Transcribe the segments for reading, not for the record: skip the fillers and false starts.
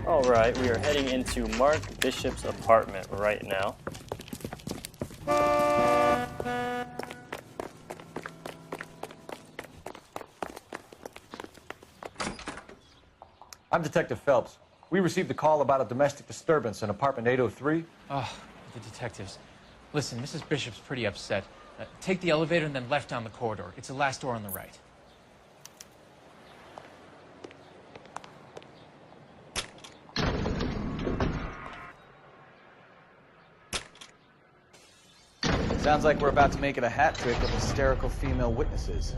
All right, we are heading into Mark Bishop's apartment right now. I'm Detective Phelps. We received a call about a domestic disturbance in apartment 803. Oh, the detectives. Listen, Mrs. Bishop's pretty upset. Take the elevator and then left down the corridor. It's the last door on the right. Sounds like we're about to make it a hat trick of hysterical female witnesses.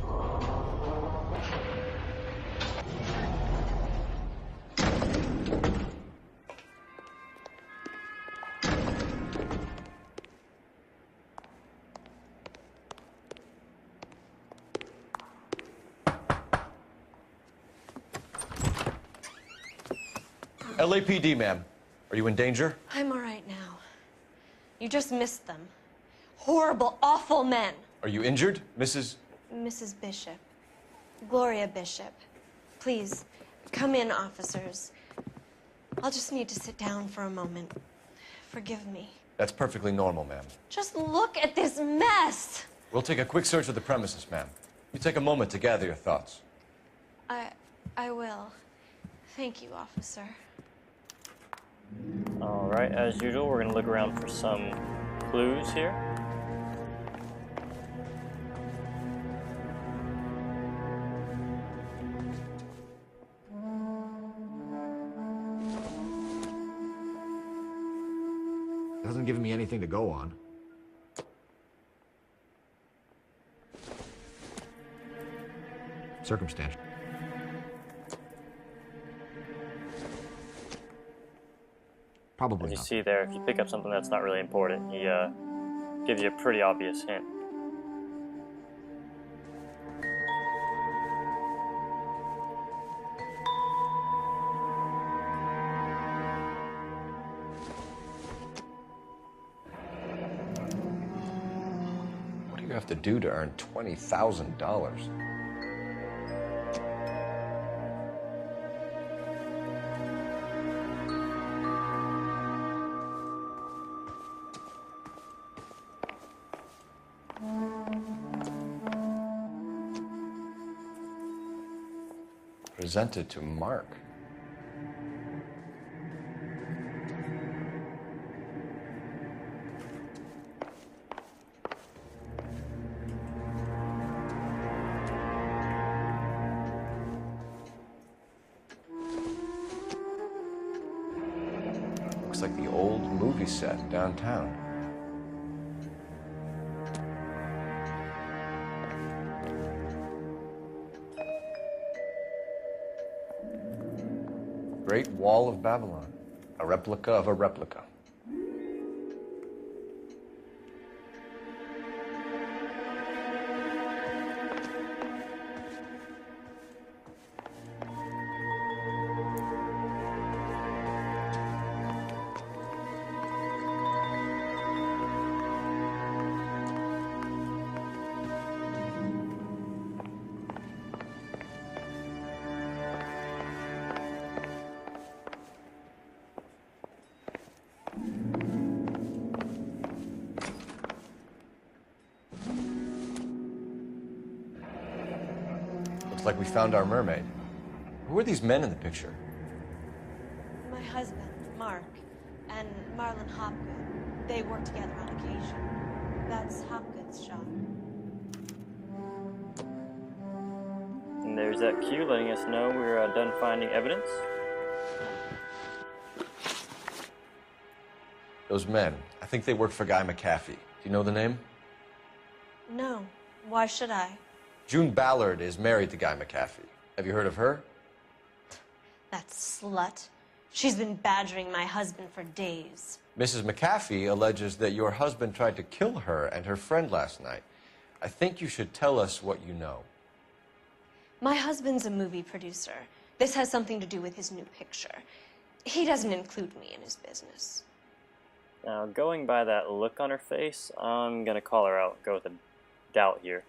LAPD, ma'am. Are you in danger? I'm all right now. You just missed them. Horrible, awful men. Are you injured, Mrs. Bishop. Gloria Bishop. Please, come in, officers. I'll just need to sit down for a moment. Forgive me. That's perfectly normal, ma'am. Just look at this mess. We'll take a quick search of the premises, ma'am. You take a moment to gather your thoughts. I will. Thank you, officer. All right, as usual, we're going to look around for some clues here. Doesn't give me anything to go on. Circumstantial. Probably As you not. see there, if you pick up something that's not really important, he gives you a pretty obvious hint. What do you have to do to earn $20,000? Presented to Mark. Looks like the old movie set downtown. Great Wall of Babylon, a replica of a replica. Like we found our mermaid. Who are these men in the picture? My husband, Mark, and Marlon Hopgood. They work together on occasion. That's Hopgood's shop. And there's that cue letting us know we're done finding evidence. Those men, I think they work for Guy McAfee. Do you know the name? No. Why should I? June Ballard is married to Guy McAfee. Have you heard of her? That slut. She's been badgering my husband for days. Mrs. McAfee alleges that your husband tried to kill her and her friend last night. I think you should tell us what you know. My husband's a movie producer. This has something to do with his new picture. He doesn't include me in his business. Now, going by that look on her face, I'm going to call her out, go with a doubt here.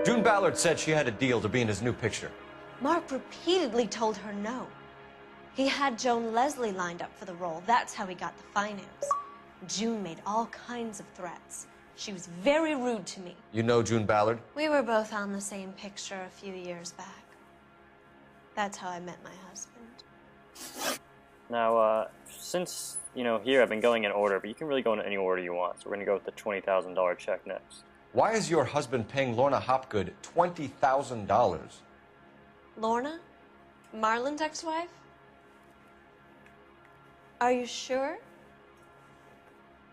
June Ballard said she had a deal to be in his new picture. Mark repeatedly told her no. He had Joan Leslie lined up for the role. That's how he got the finance. June made all kinds of threats. She was very rude to me. You know June Ballard? We were both on the same picture a few years back. That's how I met my husband. Now, since, here I've been going in order, but you can really go in any order you want. So we're going to go with the $20,000 check next. Why is your husband paying Lorna Hopgood $20,000? Lorna? Marlon's ex-wife? Are you sure?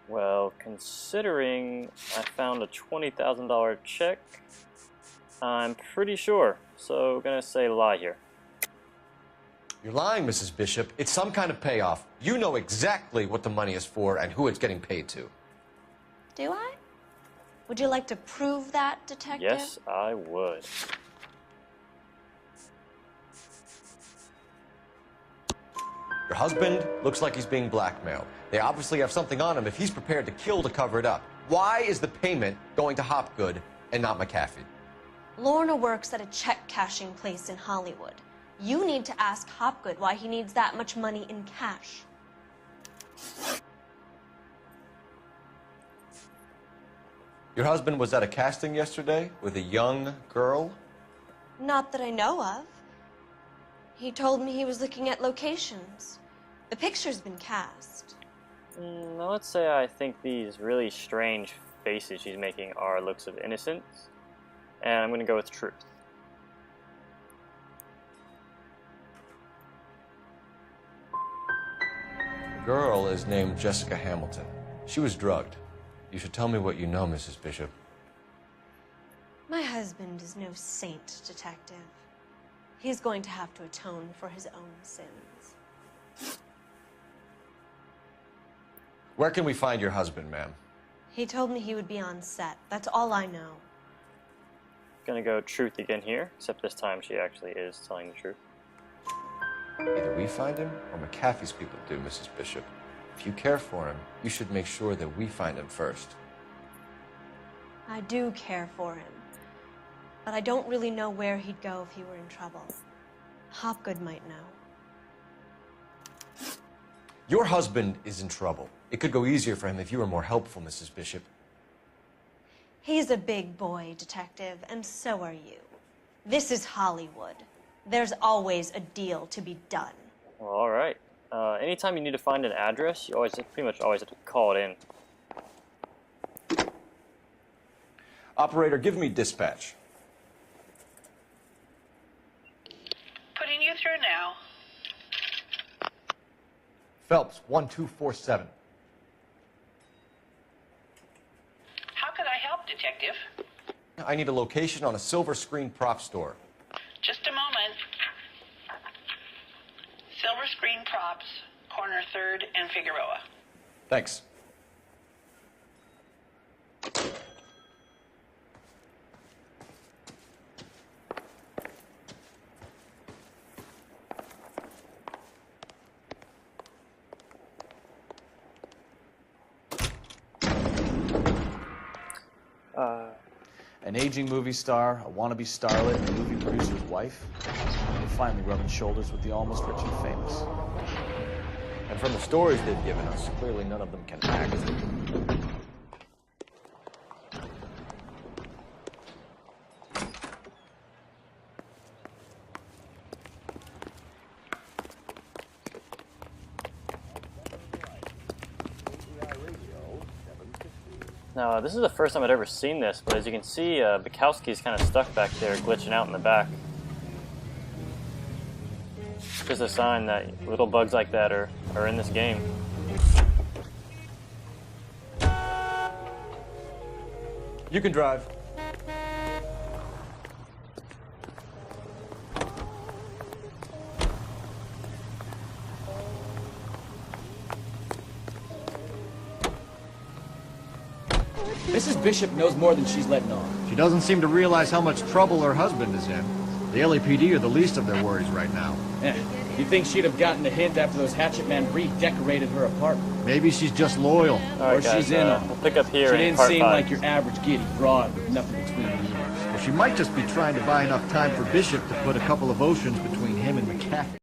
Well, considering I found a $20,000 check, I'm pretty sure. So I'm going to say lie here. You're lying, Mrs. Bishop. It's some kind of payoff. You know exactly what the money is for and who it's getting paid to. Do I? Would you like to prove that, Detective? Yes, I would. Your husband looks like he's being blackmailed. They obviously have something on him if he's prepared to kill to cover it up. Why is the payment going to Hopgood and not McAfee? Lorna works at a check-cashing place in Hollywood. You need to ask Hopgood why he needs that much money in cash. Your husband was at a casting yesterday with a young girl? Not that I know of. He told me he was looking at locations. The picture's been cast. Now let's say I think these really strange faces she's making are looks of innocence, and I'm going to go with truth. The girl is named Jessica Hamilton. She was drugged. You should tell me what you know, Mrs. Bishop. My husband is no saint, Detective. He's going to have to atone for his own sins. Where can we find your husband, ma'am? He told me he would be on set. That's all I know. Gonna go truth again here, except this time she actually is telling the truth. Either we find him or McAfee's people do, Mrs. Bishop. If you care for him, you should make sure that we find him first. I do care for him. But I don't really know where he'd go if he were in trouble. Hopgood might know. Your husband is in trouble. It could go easier for him if you were more helpful, Mrs. Bishop. He's a big boy, Detective, and so are you. This is Hollywood. There's always a deal to be done. Well, all right. Anytime you need to find an address, you pretty much always have to call it in. Operator, give me dispatch. Putting you through now. Phelps, 1247. How could I help, Detective? I need a location on a silver screen prop store. Just a moment. Silver Screen Props, corner 3rd and Figueroa. Thanks. An aging movie star, a wannabe starlet, and a movie producer's wife. They're finally rubbing shoulders with the almost rich and famous. And from the stories they've given us, clearly none of them can act. Now, this is the first time I'd ever seen this, but as you can see, Bukowski's kind of stuck back there, glitching out in the back. Just a sign that little bugs like that are in this game. You can drive. Mrs. Bishop knows more than she's letting on. She doesn't seem to realize how much trouble her husband is in. The LAPD are the least of their worries right now. You think she'd have gotten the hint after those hatchet men redecorated her apartment? Maybe she's just loyal. All right, Or guys, she's in on it. we'll pick up here She in didn't part seem 5. like your average giddy broad with nothing between the ears. Well, She might just be trying to buy enough time for Bishop to put a couple of oceans between him and McCaffrey.